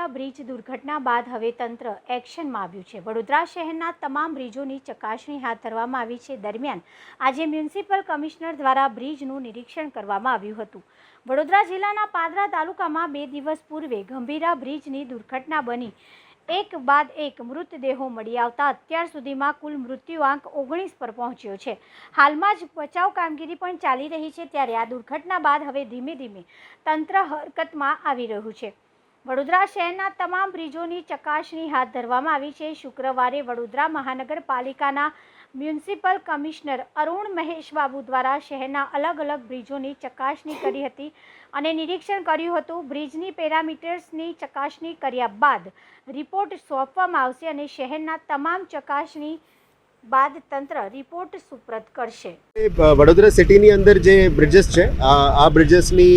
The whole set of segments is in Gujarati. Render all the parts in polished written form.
ગંભીરા બ્રિજ દુર્ઘટના બાદ હવે તંત્ર એક્શનમાં આવ્યું છે। વડોદરા શહેરના તમામ બ્રિજોની ચકાસણી હાથ ધરવામાં આવી છે। દરમિયાન આજે મ્યુનિસિપલ કમિશનર દ્વારા બ્રિજનું નિરીક્ષણ કરવામાં આવ્યું હતું। વડોદરા જિલ્લાના પાદરા તાલુકામાં 2 દિવસ પૂર્વે ગંભીરા બ્રિજની દુર્ઘટના બની એક બાદ એક મૃતદેહો મળી આવતા અત્યાર સુધીમાં કુલ મૃત્યુઆંક 19 પર પહોંચ્યો છે। હાલમાં જ બચાવ કામગીરી પણ ચાલી રહી છે। ત્યારે આ દુર્ઘટના બાદ હવે ધીમે ધીમે તંત્ર હરકતમાં આવી રહ્યું છે। વડોદરા શહેરના તમામ બ્રિજોની ચકાસણી હાથ ધરવામાં આવી છે। શુક્રવારે વડોદરા મહાનગરપાલિકાના મ્યુનિસિપલ કમિશનર અરુણ મહેશ બાબુ દ્વારા શહેરના અલગ અલગ બ્રિજોની ચકાસણી કરી હતી અને નિરીક્ષણ કર્યું હતું। બ્રિજની પેરામીટર્સની ચકાસણી કર્યા બાદ રિપોર્ટ સોંપવામાં આવશે અને શહેરના તમામ ચકાસણી બાદ તંત્ર રિપોર્ટ સુપ્રત કરશે। વડોદરા સિટીની અંદર જે બ્રિजेस છે આ બ્રિजेसની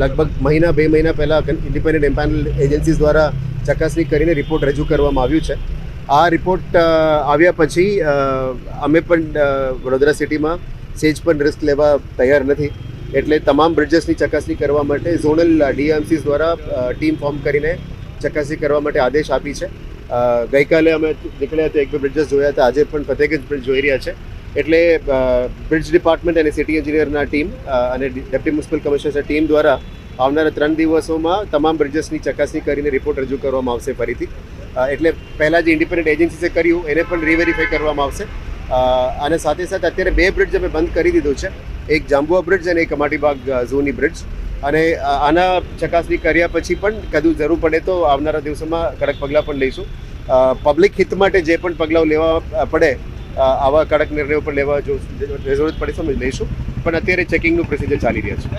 લગભગ મહિના 2 મહિના પહેલા ઇન્ડિપેન્ડન્ટ એમ્પાનલ એજન્સીઝ દ્વારા ચકાસણી કરીને રિપોર્ટ રજૂ કરવામાં આવ્યું છે। આ રિપોર્ટ આવ્યા પછી અમે પણ વડોદરા સિટીમાં સેજ પણ રિસ્ક લેવા તૈયાર નથી, એટલે તમામ બ્રિजेसની ચકાસણી કરવા માટે ઝોનલ ડીએમસીસ દ્વારા ટીમ ફોર્મ કરીને ચકાસણી કરવા માટે આદેશ આપી છે। ગઈકાલે અમે નીકળ્યા હતા, 1-2 બ્રિजेस જોયા હતા, આજે પણ ફતેહગંજ બ્રિજ જોઈ રહ્યા છે। એટલે બ્રિજ ડિપાર્ટમેન્ટ અને સિટી એન્જિનિયરના ટીમ અને ડેપ્યુટી મ્યુનિસિપલ કમિશનરની ટીમ દ્વારા આવનારા 3 દિવસોમાં તમામ બ્રિजेसની ચકાસણી કરીને રિપોર્ટ રજૂ કરવામાં આવશે ફરીથી। એટલે પહેલાં જે ઇન્ડિપેન્ડન્ટ એજન્સીસે કર્યું એને પણ રીવેરીફાઈ કરવામાં આવશે। અને સાથે સાથે અત્યારે 2 બ્રિજ અમે બંધ કરી દીધું છે, એક જાંબુઆ બ્રિજ અને એક કમાટીબાગ ઝોની બ્રિજ। અને આના ચકાસણી કર્યા પછી પણ કદું જરૂર પડે તો આવનારા દિવસોમાં કડક પગલાં પણ લઈશું। પબ્લિક હિત માટે જે પણ પગલાં લેવા પડે, આવા કડક નિર્ણયો પણ લેવા જો જરૂરત પડે સમજ લઈશું, પણ અત્યારે ચેકિંગનું પ્રોસિજર ચાલી રહ્યા છે।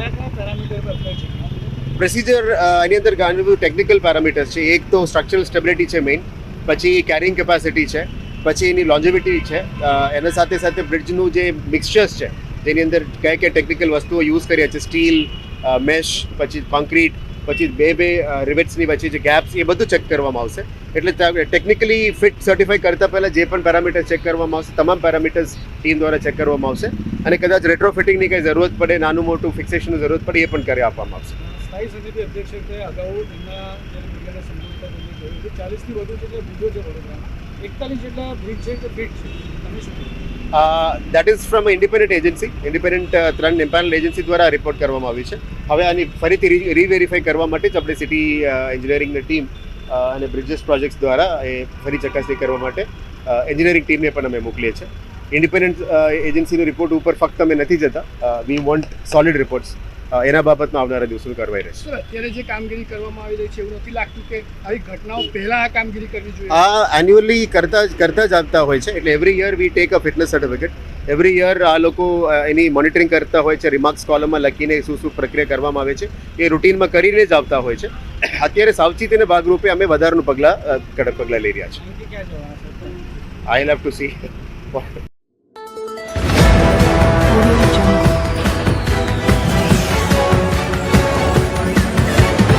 પ્રોસિજર એની અંદર ઘણા બધું ટેકનિકલ પેરામીટર્સ છે। એક તો સ્ટ્રક્ચરલ સ્ટેબિલિટી છે મેઇન, પછી કેરિંગ કેપેસિટી છે, પછી એની લોન્જેવિટી છે, એના સાથે સાથે બ્રિજનું જે મિક્સચર્સ છે જેની અંદર કયા કયા ટેકનિકલ વસ્તુઓ યુઝ કર્યા છે, સ્ટીલ, મેશ, પછી કોન્ક્રીટ, પછી બે રિવેટ્સની વચ્ચે જે ગેપ્સ, એ બધું ચેક કરવામાં આવશે। એટલે ટેકનિકલી ફિટ સર્ટિફાઈ કરતાં પહેલાં જે પણ પેરામીટર્સ ચેક કરવામાં આવશે, તમામ પેરામીટર્સ ટીમ દ્વારા ચેક કરવામાં આવશે અને કદાચ રેટ્રોફિટિંગની કંઈ જરૂરત પડે, નાનું મોટું ફિક્સેશનની જરૂરત પડે, એ પણ કરી આપવામાં આવશે। સ્થાયી સમિતિ અધ્યક્ષ તરીકે અગાઉ એમના મીડિયાને સંબોધતા તેમણે કહ્યું કે 40થી વધુ જેટલા બ્રિજો છે વડોદરામાં, 41 જેટલા બ્રિજ છે કે ફિટ છે, તમે શું કહેશો? That is from independent agency, independent 3 empanelled agency દ્વારા રિપોર્ટ કરવામાં આવી છે। હવે આની ફરીથી રીવેરીફાઈ કરવા માટે જ આપણે સિટી એન્જિનિયરિંગની ટીમ અને બ્રિजेस પ્રોજેક્ટ્સ દ્વારા એ ફરી ચકાસણી કરવા માટે એન્જિનિયરિંગ ટીમને પણ અમે મોકલીએ છીએ। ઇન્ડિપેન્ડન્ટ એજન્સીનો રિપોર્ટ ઉપર ફક્ત અમે નથી જતા, વી વોન્ટ સોલિડ રિપોર્ટ્સ। એના બાબતમાં આવનારા દિવસો કરવાઈ રહેશે। અત્યારે જે કામગીરી કરવામાં આવી રહી છે, એવું નથી લાગતું કે આવી ઘટનાઓ પહેલાં આ કામગીરી કરવી જોઈએ? આ એન્યુઅલી કરતા જ આવતા હોય છે, એટલે every year we take a fitness certificate. Every year આ લોકો એની મોનિટરિંગ કરતા હોય છે, રિમાર્ક્સ કોલમમાં લખીને શું પ્રક્રિયા કરવામાં આવે છે એ રૂટીનમાં કરીને જ આવતા હોય છે। અત્યારે સાવચેતીના ભાગરૂપે અમે વધારાનું કડક પગલાં લઈ રહ્યા છીએ। I have to C